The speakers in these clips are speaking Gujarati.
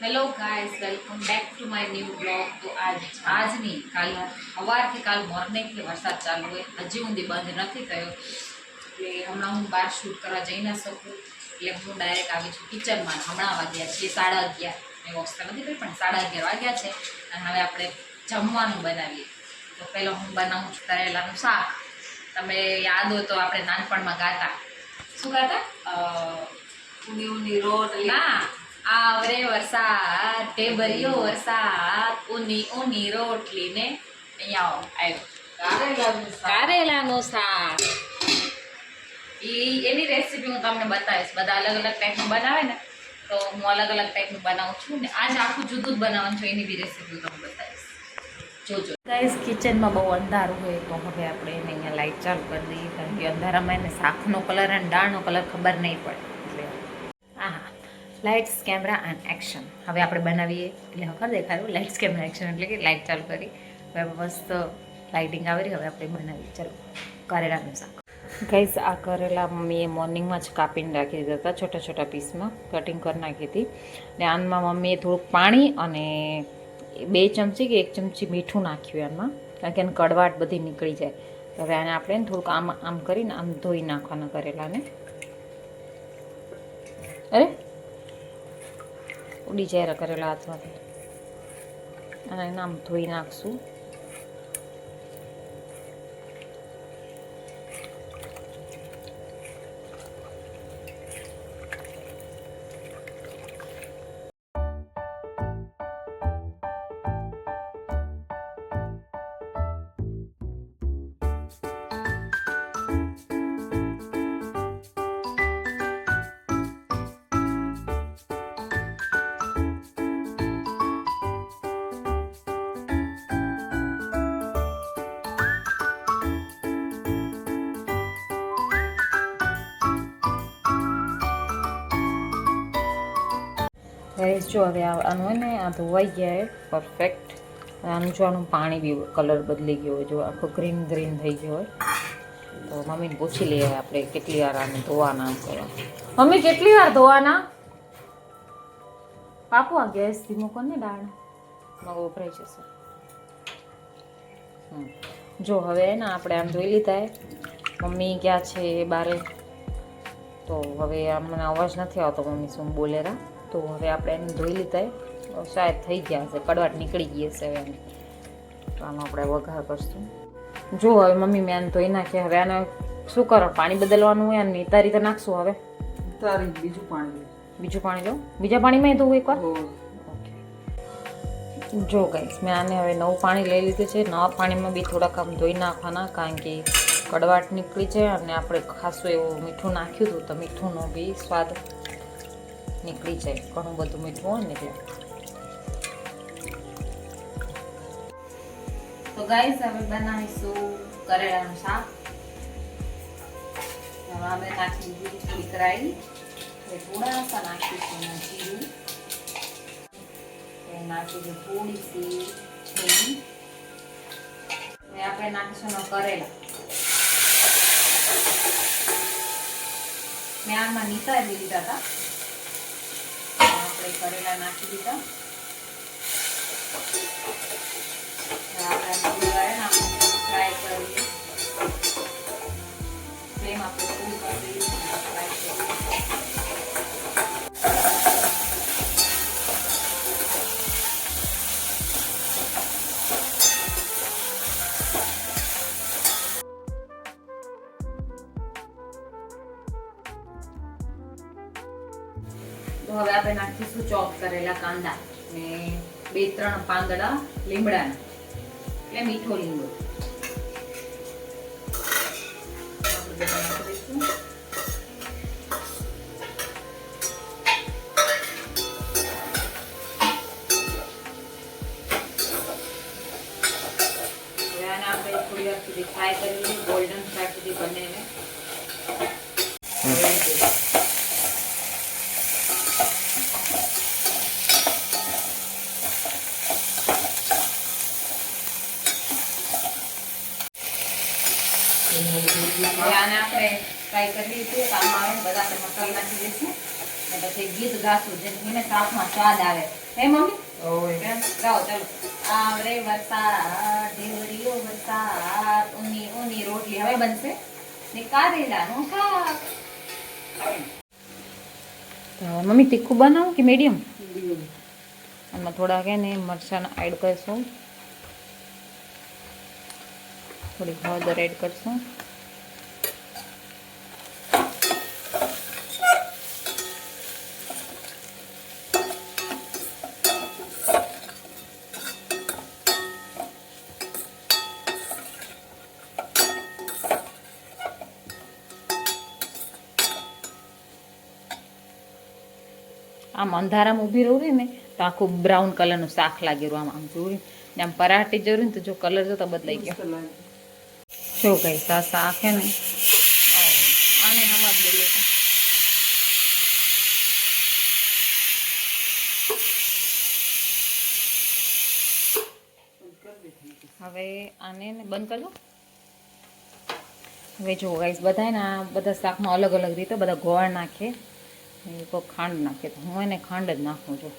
Hello guys, welcome back to my new blog. તો આજ નહીં, કાલ સવારથી કાલ મોર્નિંગથી વરસાદ ચાલુ હોય, હજી સુધી બંધ નથી થયો. એટલે હમણાં હું બહાર શૂટ કરવા જઈ ના શકું, એટલે હું ડાયરેક્ટ આવી છું કિચનમાં. હમણાં વાગ્યા છે 11:30. મેં વોક્સ નથી કરી પણ 11:30 વાગ્યા છે અને હવે આપણે જમવાનું બનાવીએ. તો પહેલાં હું બનાવું છું કરેલાનું શાક. તમે યાદ હોય તો આપણે નાનપણમાં ગાતા, શું ગાતા? ઊની ઊની રોટલી ના આવરે વરસાદ ઢેબરિયો વરસાદ, ઊની ઊની રોટલી ને અહીંયા આવ્યો કારેલાનું શાક. એની રેસીપી હું તમને બતાવીશ. બધા અલગ અલગ ટાઈપનું બનાવે ને, તો હું અલગ અલગ ટાઈપનું બનાવું છું ને આજ આખું જુદું જ બનાવવાનું છે. એની બી રેસીપી હું તમને બતાવીશ, જોજો. ગાઈસ, કિચનમાં બહુ અંધારું હોય તો હવે આપણે એને અહીંયા લાઇટ ચાલુ કરી દઈએ, કારણ કે અંધારામાં એને શાકનો કલર અને દાળનો કલર ખબર નહીં પડે. એટલે હા, લાઇટ્સ કેમેરા એન્ડ એક્શન. હવે આપણે બનાવીએ એટલે ખબર દેખાયું લાઇટ્સ કેમેરા એક્શન એટલે કે લાઇટ ચાલુ કરી. હવે મસ્ત લાઇટિંગ આવી રહી. હવે આપણે બનાવીએ. ચાલો, કરેલાનું શાક. ગાઈસ, આ કરેલા મમ્મીએ મોર્નિંગમાં જ કાપીને રાખી દીધા હતા, છોટા છોટા પીસમાં કટિંગ કરી નાખી હતી. ને આનમાં મમ્મીએ થોડુંક પાણી અને 2 ચમચી કે 1 ચમચી મીઠું નાખ્યું એમાં, કારણ કે એને કડવાટ બધી નીકળી જાય. હવે આને આપણે થોડુંક આમ કરીને આમ ધોઈ નાખવાના કરેલાને. અરે ઉડી જાય કરેલા હાથમાંથી. અને એને આમ ધોઈ નાખશું. ગાઈસ, જો હવે આનું હોય ને, આ ધોવાઈ ગયા પરફેક્ટ. આનું જો આનું પાણી બી કલર બદલી ગયો હોય, જો આખો ગ્રીન ગ્રીન થઈ ગયો હોય. તો મમ્મીને પૂછી લઈએ આપણે કેટલી વાર આને ધોવાના કરવા. મમ્મી, કેટલી વાર ધોવાના? પાપુ, આ ગેસ ધીમો કર ને, દાળ મગ ઉભરાઈ જશે. જો હવે ને આપણે આમ ધોઈ લીધા. મમ્મી ક્યાં છે? બારે. તો હવે આમ મને અવાજ નથી આવતો મમ્મી શું બોલેરા. તો હવે આપણે એને ધોઈ લીધા. શાયદ થઈ ગયા હશે, કડવાટ નીકળી ગઈ હશે હવે એને. તો આનો આપણે વઘાર કરશું. જો હવે મમ્મી મેં આને ધોઈ નાખ્યા. હવે આને શું કરો? પાણી બદલવાનું હોય અને તારી રીતે નાખશું. હવે બીજું પાણી લો. બીજા પાણીમાં ધોવું એકવાર. જો ગાઈસ, મેં આને હવે નવું પાણી લઈ લીધું છે. નવા પાણીમાં બી થોડાક આમ ધોઈ નાખવાના, કારણ કે કડવાટ નીકળી જાય. અને આપણે ખાસું એવું મીઠું નાખ્યું હતું, તો મીઠુંનો બી સ્વાદ નીકળી જાય. ઘણું બધું મીઠું હોય ને એટલે. તો ગાઈસ, હવે બનાવીશું કરેલાનું શાક. હવે નાખી દીધી થોડી કરાઈ, થોડા સા નાખીશું જીરું, નાખી દઈએ થોડી સી હિંગ. આપણે નાખીશું કરેલા. મેં આમાં નીતારી દીધા હતા. આપણે કરેલા નાખી દીધા. આપણે ફ્રાય કરીએ. ફ્લેમ આપણે ફૂલ કરી દઈએ. ફ્રાય કરીએ. તો હવે આપણે નાખીશું ચોપ કરેલા કાંદા ને 2-3 પાંદડા લીમડાના, એટલે મીઠો લીમડો. હવે આને આપણે થોડી વાર સુધી ફ્રાય કરી લઈએ, ગોલ્ડન ફ્રાય સુધી બને. હવે આને આપણે ફ્રાય કરી દઈશું. આમાં આવે બધા આપણે મસાલા નાખી દઈશું અને પછી ગીત ગાશું, જેને શાકમાં સ્વાદ આવે. હે મમ્મી ઓય કેમ ગાઓ ચાલો આવરે વરસાદ ઢેવરીઓ વરસાદ ઊની ઊની રોટલી હવે બનશે ને કારેલાનું શાક. તો મમ્મી તીખું બનાવો કે મીડિયમ? આમાં થોડા કે ને મરચાં એડ કરશું, થોડી હળદર એડ કરશું, આમ અંધારામાં ઊભી રહું ને તો આખું બ્રાઉન કલરનું શાક લાગી રહ્યું આમ જોયું ને આમ પરાઠી જરૂર ને તો જો કલર જો તો બદલાઈ ગયો. શું કઈ શાક હે ને આને હમણાં બોલે તો હવે આને ને બંધ કરી દો. હવે જો ગાઈસ બધા ને આ બધા શાકમાં અલગ અલગ રીતે બધા ગોળ નાખે, કોઈ ખાંડ નાખે, તો હું એને ખાંડ જ નાખું છું.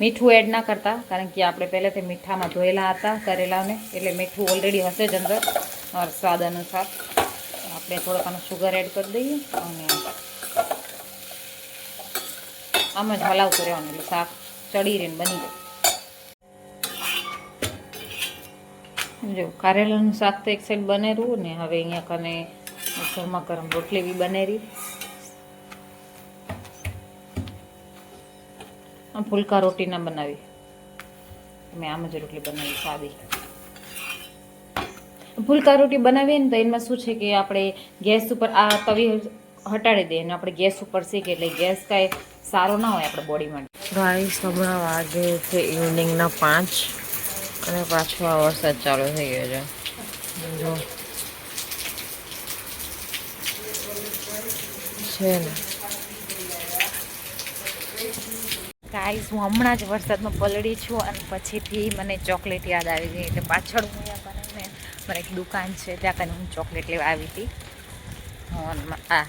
મીઠું એડ ના કરતા, કારણ કે આપણે પહેલાંથી મીઠામાં ધોયેલા હતા કરેલાને, એટલે મીઠું ઓલરેડી હશે જ અંદર સ્વાદ અનુસાર. આપણે થોડોક આનો શુગર એડ કરી દઈએ અને આમ જ હલાવતું રહેવાનું એટલે શાક ચડી રહીને બની જાય. જો કારેલાનું શાક તો એક સાઈડ બનેલું ને હવે અહીંયા કને ગરમા ગરમ રોટલી બી બનેરી. આમ ફુલકા રોટી ના બનાવી, મેં આમ જ રોટલી બનાવી સાદી. ફુલકા રોટી બનાવીએ ને તો એમાં શું છે કે આપણે ગેસ ઉપર આ તવી હટાડી દઈએ અને આપણે ગેસ ઉપર શીખીએ એટલે ગેસ કાંઈ સારો ના હોય આપણા બોડી માટે. ગાઈસ હમણાં વાગે છે ઇવનિંગના 5 અને પાછો આ વરસાદ ચાલુ થઈ ગયો છે. જો છે ને ગાઈસ હું હમણાં જ વરસાદમાં પલળી છું અને પછીથી મને ચોકલેટ યાદ આવી ગઈ, એટલે પાછળ હું અહીંયા કરીને મારે એક દુકાન છે ત્યાં કરીને હું ચોકલેટ લેવા આવી હતી. આ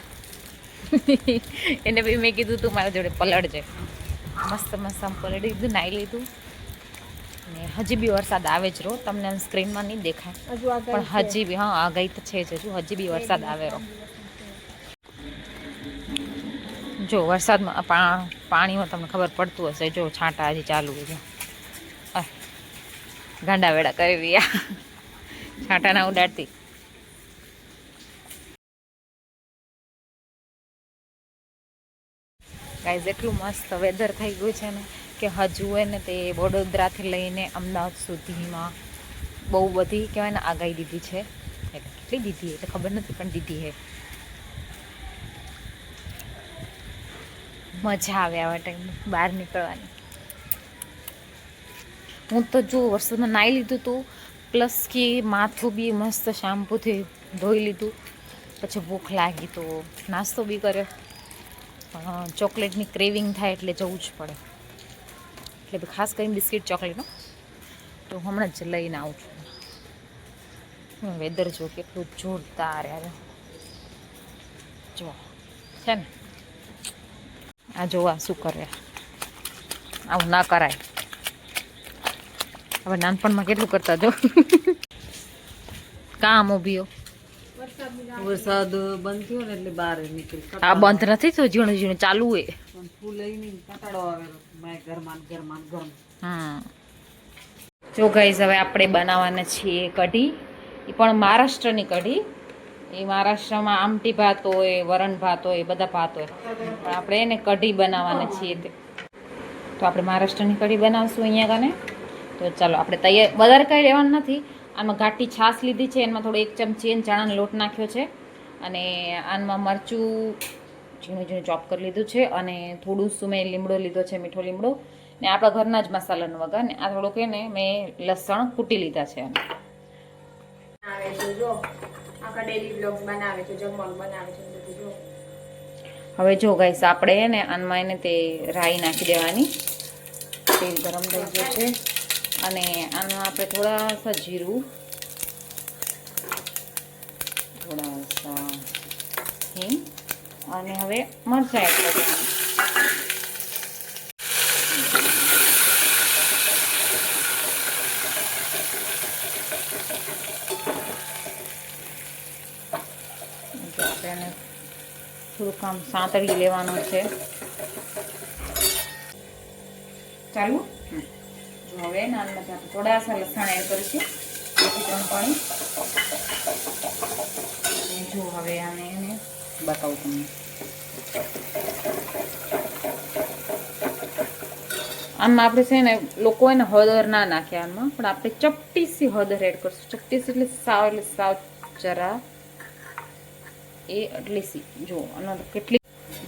એને બી મેં કીધું તું મારા જોડે પલળજે. મસ્ત મસ્ત આમ પલળી લીધું, નાહી લીધું ને હજી બી વરસાદ આવે જ રહો. તમને સ્ક્રીનમાં નહીં દેખાય પણ હજી બી, હા આગાહી તો છે જ, હજુ હજી બી વરસાદ આવે રહો. જો વરસાદમાં પાણીમાં તમને ખબર પડતું હશે, જો છાંટા હજી ચાલુ છે. ગાંડા વેડા કરી રહ્યા, છાંટા ના ઉડાડતી. ગાઈઝ એટલું મસ્ત વેધર થઈ ગયું છે ને કે હજુ એને તે વડોદરાથી લઈને અમદાવાદ સુધીમાં બહુ બધી કહેવાય ને આગાહી દીધી છે. એટલે કેટલી દીધી એટલે ખબર નથી પણ દીધી છે. મજા આવે આવા ટાઈમે બહાર નીકળવાની. હું તો જો વરસાદમાં નાહી લીધું હતું, પ્લસ કે માથું બી મસ્ત શેમ્પૂથી ધોઈ લીધું. પછી ભૂખ લાગી તો નાસ્તો બી કર્યો. પણ ચોકલેટની ક્રેવિંગ થાય એટલે જવું જ પડે, એટલે ખાસ કરીને બિસ્કિટ ચોકલેટનો તો હમણાં જ લઈને આવું છું. વેધર જો કેટલું જોરદાર યાર, જો છે ને આ જોવા શું કરે, આવું ના કરાય. હવે નાનપણમાં કેટલું કરતા જો કામ ઊભીઓ વરસાદ બંધ થયો ને એટલે બહાર નીકળી. આ બંધ નથી થયું, ઝીણું ઝીણું ચાલુ હોય. ફૂલ લઈને કંટાળો આવેલો મેં ઘરમાં ગરમ. જો ગાઈઝ હવે આપણે બનાવવાના છીએ કઢી, એ પણ મહારાષ્ટ્રની કઢી. એ મહારાષ્ટ્રમાં આમટી ભાત હોય, વરણ ભાત હોય, બધા ભાત હોય, પણ આપણે એને કઢી બનાવવાના છીએ. તો આપણે મહારાષ્ટ્રની કઢી બનાવશું અહીંયા કને. તો ચાલો આપણે તૈયાર, વધારે કાંઈ લેવાનું નથી. આમાં ઘાટી છાશ લીધી છે, એમાં થોડો 1 ચમચી ચણાનો લોટ નાખ્યો છે, અને આમાં મરચું ઝીણું ઝીણું ચોપ કરી લીધું છે, અને થોડું શું મેં લીમડો લીધો છે, મીઠો લીમડો, ને આપણા ઘરના જ મસાલાનો વઘાર, ને આ થોડુંક એને મેં લસણ કૂટી લીધા છે. હવે જો ગાઈસ આપણે એને આનમાં એને તે રાઈ નાખી દેવાની. તેલ ગરમ થઈ ગયું છે અને આમાં આપણે થોડા જીરું, થોડા હિંગ અને હવે મરચાં એડ કરવાનું. આમ સાંતળી લેવાનો છે. ચાલુ જો હવે નાનમાં આપણે થોડા સા લસણ એડ કરીશું, 2-3 પાણી. અને જો હવે આને એને બતાવું તમને. આમાં આપણે છે ને લોકો એને હળદર ના નાખે આમાં, પણ આપણે ચપટીસી હળદર એડ કરશું. ચપટીસી એટલે સાવ જરા એ એટલી સી. જો આનો કેટલી,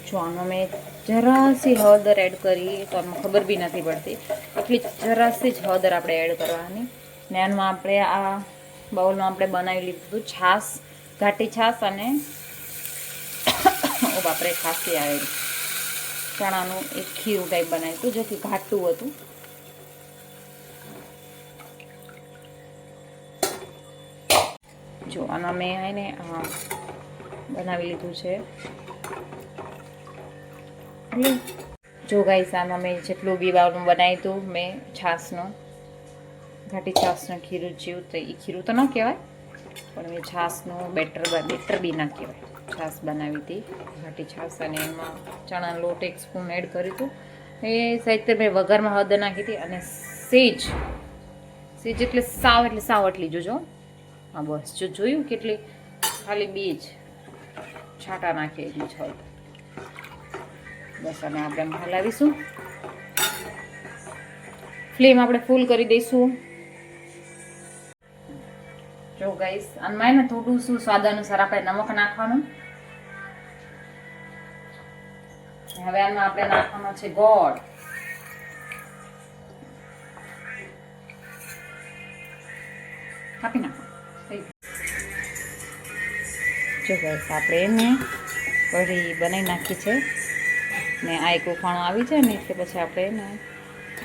જો આમાં મેં જરાસી હળદર એડ કરી તો આમાં ખબર બી નથી પડતી. એટલી જરાસી જ હળદર આપણે એડ કરવાની. ને આમાં આપણે આ બાઉલમાં આપણે બનાવી લીધું છાશ, ઘાટી છાશ, અને ઓ બાપરે ખાંસી આવેલી, ચણાનું એક ખીરું ટાઈપ બનાવ્યું હતું જેથી ઘાટું હતું. જો આમાં મેં એને બનાવી લીધું છે. જો ગાઈસ આમાં મેં જેટલું બી બાઉલમાં બનાવ્યું હતું મેં છાશનું, ઘાટી છાશનું ખીરું જેવું, તો એ ખીરું તો ન કહેવાય પણ મેં છાશનું બેટર બી ના કહેવાય, છાશ બનાવી હતી ઘાટી છાશ. અને એમાં ચણાનો લોટ 1 સ્પૂન એડ કર્યું હતું. એ સાહિત્ય મેં વઘારમાં હળદર નાખી હતી, અને સેજ એટલે સાવ એટલી જોજો. હા બસ, જો જોયું કેટલી, ખાલી 2 જ છાંટા નાખે એટલી જ હળદર. બસ અને આપણે હલાવીશું. ફ્લેમ આપણે ફૂલ કરી દઈશું. જો ગાઈસ આમાં ને થોડું શું સ્વાદ અનુસાર આપણે નમક નાખવાનું. હવે આમાં આપણે નાખવાનો છે ગોળ. કાપી નાખો. જો ગાઈસ આપણે એને કઢી બનાવી નાખી છે, ને આ એક ઉફાણો આવી જાય ને એટલે પછી આપણે એને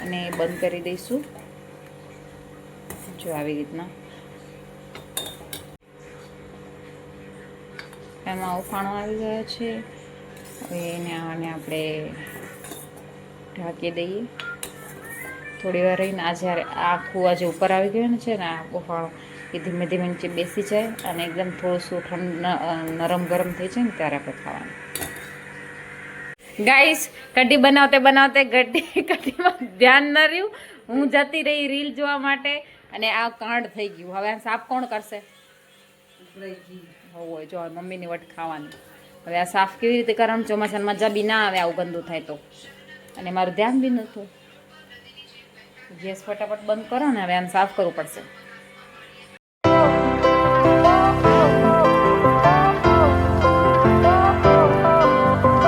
અને બંધ કરી દઈશું. જો આવી રીતના એમાં ઉફાણો આવી ગયો છે. હવે એને આપણે ઢાંકી દઈએ થોડી વાર રહીને. આ જ્યારે આખું આજે ઉપર આવી ગયું છે ને આ ઉફાણો, એ ધીમે ધીમે નીચે બેસી જાય અને એકદમ થોડું નરમ ગરમ થઈ જાય ને ત્યારે આપણે ખાવાનું. ગાઈસ કઢી બનાવતે કઢીમાં ધ્યાન ન રહ્યું, હું જતી રહી રીલ જોવા માટે અને આ કાંડ થઈ ગયું. હવે આ સાફ કોણ કરશે? હોય જો મમ્મીની વટ ખાવાની. હવે આ સાફ કેવી રીતે કરવાનું? ચોમાસામાં મજા બી ના આવે આવું ગંદુ થાય તો, અને મારું ધ્યાન બી નહોતું. ગેસ ફટાફટ બંધ કરો ને. હવે આને સાફ કરવું પડશે.